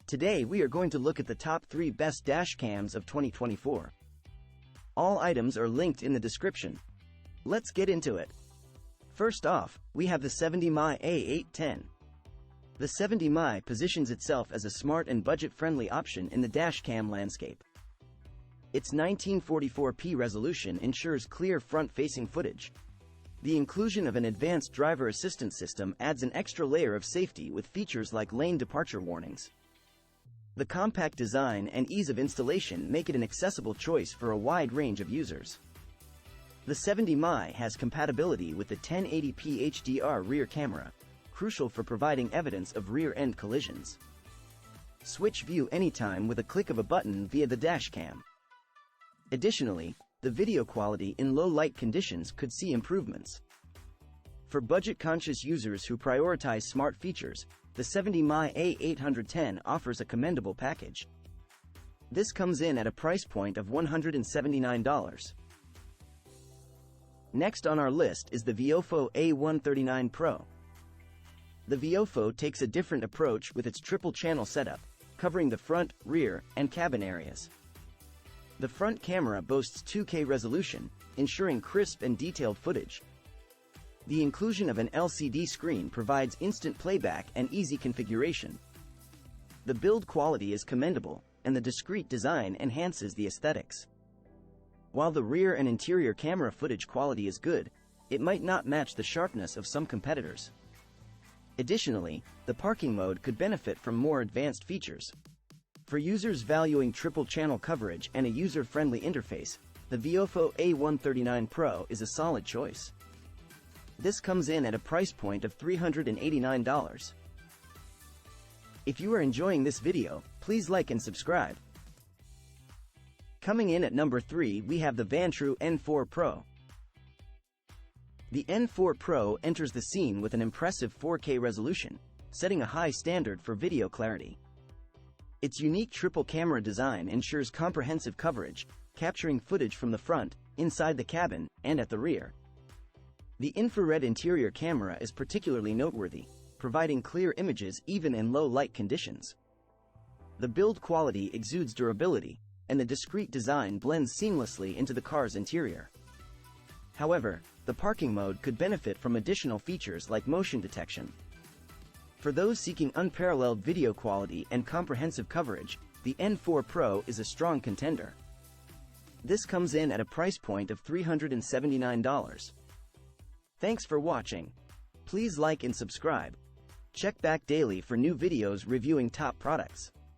Today we are going to look at the top 3 best dash cams of 2024. All items are linked in the description. Let's get into it. First off, we have the 70mm A810. The 70mm positions itself as a smart and budget-friendly option in the dash cam landscape. Its 1944p resolution ensures clear front-facing footage. The inclusion of an advanced driver assistance system adds an extra layer of safety with features like lane departure warnings. The compact design and ease of installation make it an accessible choice for a wide range of users. The 70mm has compatibility with the 1080p HDR rear camera, crucial for providing evidence of rear-end collisions. Switch view anytime with a click of a button via the dash cam. Additionally, the video quality in low-light conditions could see improvements. For budget-conscious users who prioritize smart features, the 70mm A810 offers a commendable package. This comes in at a price point of $179. Next on our list is the Viofo A139 Pro. The Viofo takes a different approach with its triple-channel setup, covering the front, rear, and cabin areas. The front camera boasts 2K resolution, ensuring crisp and detailed footage. The inclusion of an LCD screen provides instant playback and easy configuration. The build quality is commendable, and the discreet design enhances the aesthetics. While the rear and interior camera footage quality is good, it might not match the sharpness of some competitors. Additionally, the parking mode could benefit from more advanced features. For users valuing triple-channel coverage and a user-friendly interface, the Viofo A139 Pro is a solid choice. This comes in at a price point of $389. If you are enjoying this video, please like and subscribe. Coming in at number 3, we have the Vantrue N4 Pro. The N4 Pro enters the scene with an impressive 4K resolution, setting a high standard for video clarity. Its unique triple-camera design ensures comprehensive coverage, capturing footage from the front, inside the cabin, and at the rear. The infrared interior camera is particularly noteworthy, providing clear images even in low-light conditions. The build quality exudes durability, and the discreet design blends seamlessly into the car's interior. However, the parking mode could benefit from additional features like motion detection. For those seeking unparalleled video quality and comprehensive coverage, the N4 Pro is a strong contender. This comes in at a price point of $379. Thanks for watching. Please like and subscribe. Check back daily for new videos reviewing top products.